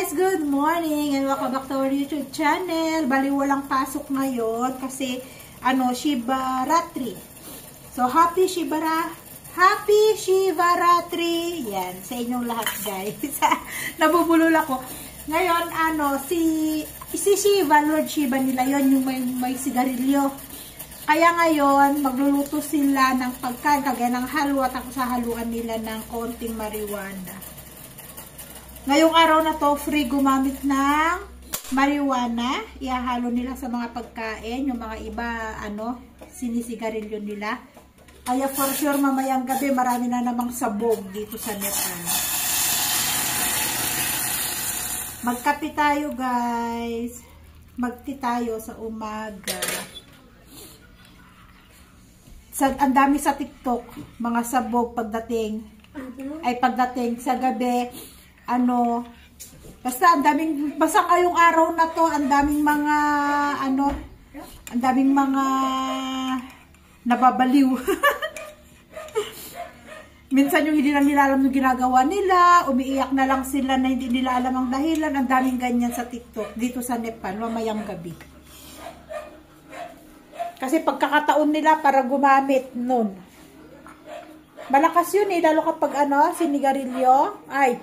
Good morning and welcome back to our YouTube channel. Bali walang pasok ngayon kasi Shivaratri. So happy Shivaratri. Yan sa inyong lahat, guys. Nabubulol ako. Ngayon si Shiva, Lord Shiva nila yon, yung may sigarilyo. Kaya ngayon magluluto sila ng pagkain kagaya ng halwa, tapos hahaluan nila ng konting marijuana. Ngayong araw na to, free gumamit ng marijuana. Ihahalo nila sa mga pagkain. Yung mga iba, sinisigarilyo nila. Kaya for sure, mamayang gabi, marami na namang sabog dito sa Nepal. Magkape tayo, guys. Magti tayo sa umaga. Ang dami sa TikTok, mga sabog pagdating sa gabi. Basta ang daming, basta ngayong araw na to, ang daming mga nababaliw. Minsan yung hindi na nila alam yung ginagawa nila, umiiyak na lang sila na hindi nila alam ang dahilan. Ang daming ganyan sa TikTok dito sa Nepal, mamayang gabi. Kasi pagkakataon nila para gumamit nun. Malakas yun lalo kapag sinigarilyo. Ay,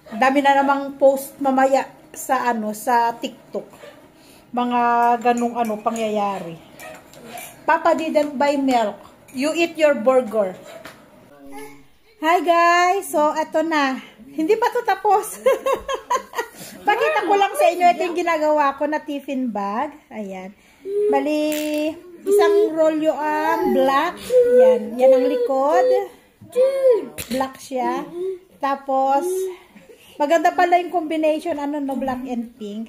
dami na namang post mamaya sa sa TikTok. Mga ganung pangyayari. Papa didn't buy milk. You eat your burger. Hi guys, so eto na. Hindi pa to tapos. Pakita ko lang sa inyo ito yung ginagawa ko na tiffin bag. Ayan. Bali, isang rolyo ang black. Yan ang likod. Black siya. Tapos maganda pala yung combination, black and pink.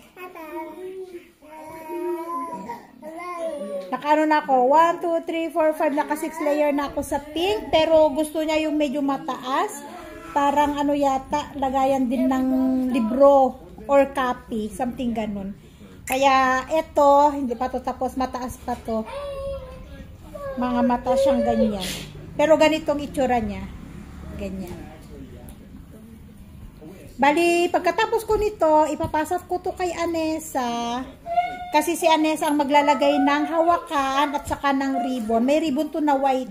Naka na ako, 1, 2, 3, 4, 5, naka 6 layer na ako sa pink, pero gusto niya yung medyo mataas. Parang yata, lagayan din ng libro or copy, something ganun. Kaya ito, hindi pa to tapos, mataas pa to. Mga mata siyang ganyan. Pero ganitong itsura niya. Ganyan. Bali, pagkatapos ko nito, ipapasok ko to kay Anessa. Kasi si Anessa ang maglalagay ng hawakan at saka ng ribbon. May ribbon to na white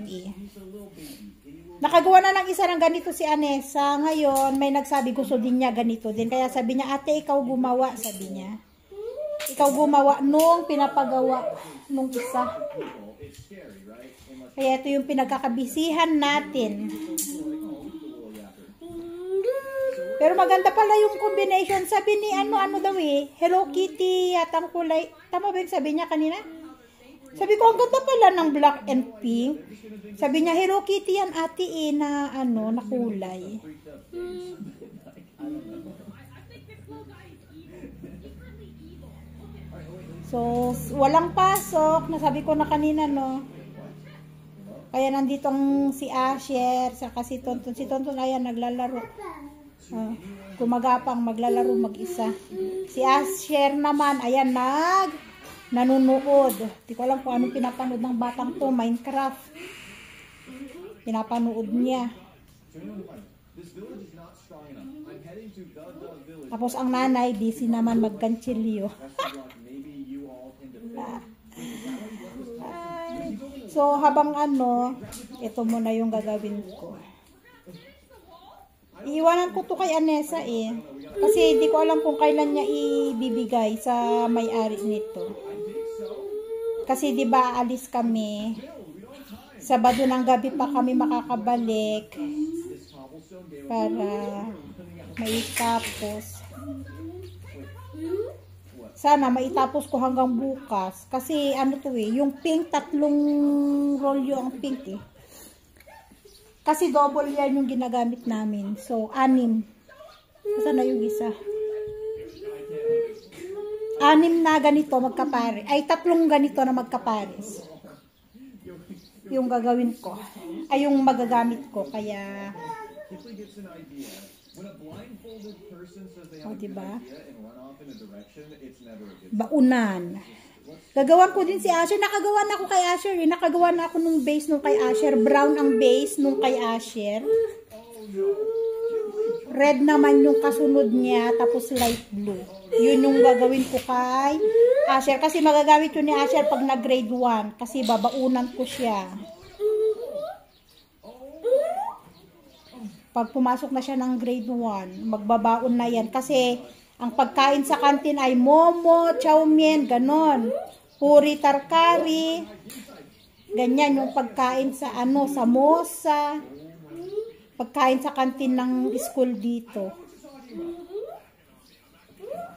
Nakagawa na ng isa ng ganito si Anessa. Ngayon, may nagsabi gusto din niya ganito din. Kaya sabi niya, ate, ikaw gumawa, sabi niya. Ikaw gumawa nung pinapagawa nung isa. Kaya ito yung pinagkakabisihan natin. Pero maganda pala yung combination. Sabi ni daw Hello Kitty yatang kulay. Tama ba yung sabi niya kanina? Sabi ko, ang ganda pala ng black and pink. Sabi niya, Hello Kitty yan ate na na kulay. So, walang pasok. Nasabi ko na kanina, Kaya nandito si Asher, saka si Tonton. Si Tonton, ayan, naglalaro. Gumagapang, maglalaro mag-isa. Si Asher naman, ayan, nanunood. Di ko alam kung anong pinapanood ng batang to, Minecraft. Pinapanood niya. Tapos ang nanay, busy naman magganchilyo. So, habang ito muna yung gagawin ko. Iiwanan ko to kay Anessa Kasi hindi ko alam kung kailan niya ibibigay sa may-ari nito. Kasi 'di ba alis kami. Sabado ng gabi pa kami makakabalik para maitapos. Sana maitapos ko hanggang bukas. Kasi yung pink, 3 rolyo ang pink Kasi double yan yung ginagamit namin. So, 6. Saan na yung isa? 6 na ganito magkapares. Ay, 3 ganito na magkapares. Yung gagawin ko. Ay, yung magagamit ko. Kaya, diba? Baunan. Gagawan ko din si Asher. Nakagawa na ako kay Asher. Nakagawa na ako nung base nung kay Asher. Brown ang base nung kay Asher. Red naman yung kasunod niya, tapos light blue. Yun yung gagawin ko kay Asher. Kasi magagamit yun ni Asher pag nag-grade 1. Kasi babaunan ko siya. Pag pumasok na siya ng grade 1, magbabaon na yan. Kasi ang pagkain sa kantin ay momo, chow mein, ganon. Puri tarkari. Ganyan yung pagkain sa samosa. Pagkain sa kantin ng school dito.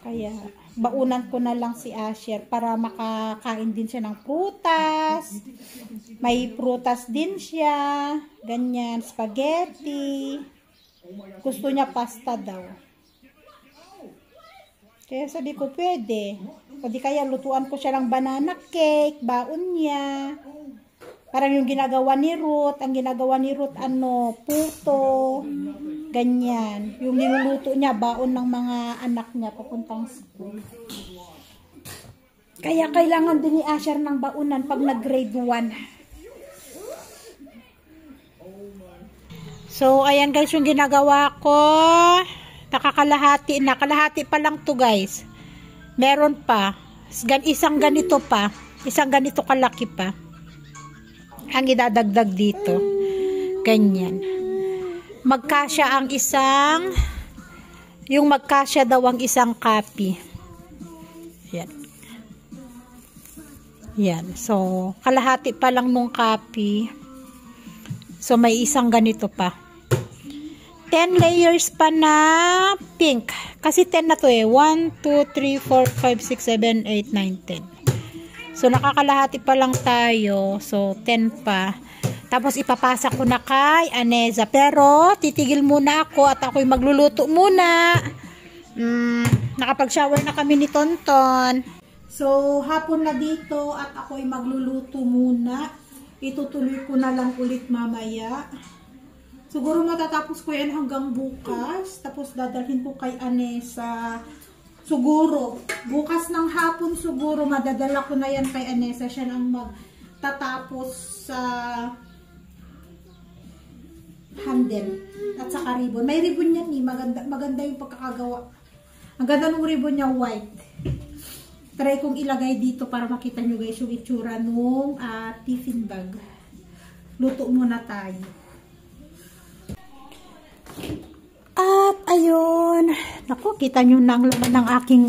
Kaya, baunan ko na lang si Asher para makakain din siya ng prutas. May prutas din siya. Ganyan, spaghetti. Gusto niya pasta daw. Kaya sabi ko, pwede. O di kaya lutuan ko siya ng banana cake, baon niya. Parang yung ginagawa ni Ruth, ang ginagawa ni Ruth, puto, ganyan. Yung niluluto niya, baon ng mga anak niya papuntang school. Kaya kailangan din ni Asher ng baonan pag nag-grade 1. So, ayan guys yung ginagawa ko. Nakakalahati na. Kalahati pa lang to guys. Meron pa. Isang ganito pa. Isang ganito kalaki pa. Ang idadagdag dito. Ganyan. Magkasya ang yung magkasya daw ang isang copy. Yan. Yan. So, kalahati pa lang nung copy. So, may isang ganito pa. 10 layers pa na pink. Kasi 10 na to eh. 1, 2, 3, 4, 5, 6, 7, 8, 9, 10. So, nakakalahati pa lang tayo. So, 10 pa. Tapos, ipapasa ko na kay Aneza. Pero, titigil muna ako at ako'y magluluto muna. Nakapag-shower na kami ni Tonton. So, hapon na dito at ako'y magluluto muna. Itutuloy ko na lang ulit mamaya. Siguro matatapos ko yan hanggang bukas. Tapos, dadalhin ko kay Aneza. Siguro, bukas ng hapon siguro, madadala ko na yan kay Aneza. Siya nang magtatapos sa handle at saka ribbon. May ribbon yan eh. Maganda yung pagkakagawa. Ang ganda ng ribbon niya, white. Try kong ilagay dito para makita nyo guys yung itsura nung tiffin bag. Luto muna tayo. At ayun, naku, kita nyo na ang laman ng aking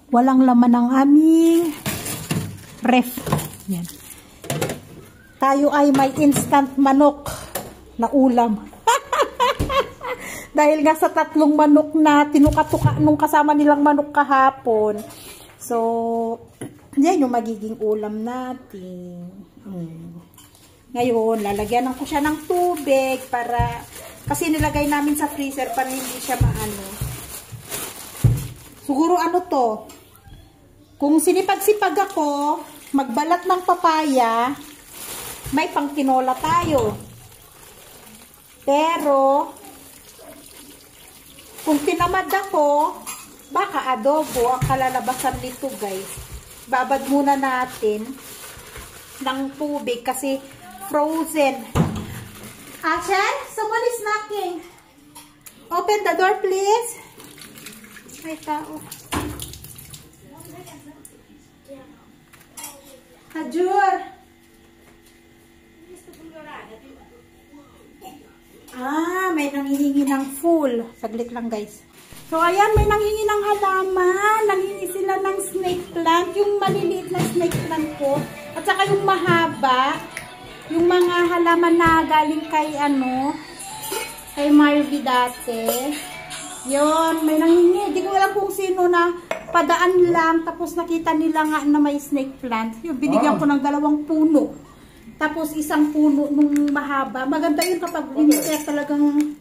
walang laman ng aming ref. Yan. Tayo ay may instant manok na ulam. Dahil nga sa 3 manok na tinuka-tuka nung kasama nilang manok kahapon. So, yan yung magiging ulam natin. Ngayon, lalagyan ko siya ng tubig para... Kasi nilagay namin sa freezer para hindi siya maano. Siguro to. Kung sinipag-sipag ako, magbalat ng papaya, may pangtinola tayo. Pero, kung tinamad ako, baka adobo ang kalalabasan nito guys. Babad muna natin ng tubig kasi frozen. Asher, someone is knocking. Open the door, please. May tao. Hajur. May nanghihingi ng full. Saglit lang, guys. So, ayan, may nanghingi ng halaman. Nanghingi sila ng snake plant. Yung maliliit na snake plant ko. At saka yung mahaba. Yung mga halaman na galing kay kay Marvy dati. Yun, may nanghingi. Di ko alam kung sino na padaan lang. Tapos nakita nila nga na may snake plant. Yung binigyan ko ng 2 puno. Tapos 1 puno nung mahaba. Maganda yun kapag winter talagang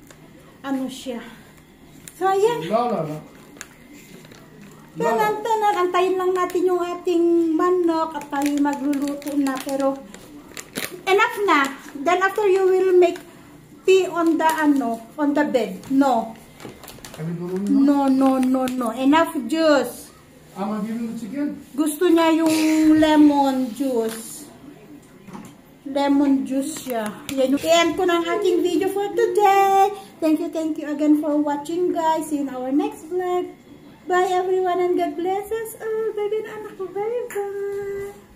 siya. So, ayan. Tanan. Antayin lang natin yung ating manok at tayo magluluto na. Pero, enough na. Then after you will make tea on the bed. No. No. Enough juice. Gusto niya yung lemon juice. Lemon juice siya. Yan ko ng ating video for today. Thank you again for watching, guys. See you in our next vlog. Bye everyone and God bless us all. Bye-bye na anak ko. Bye-bye.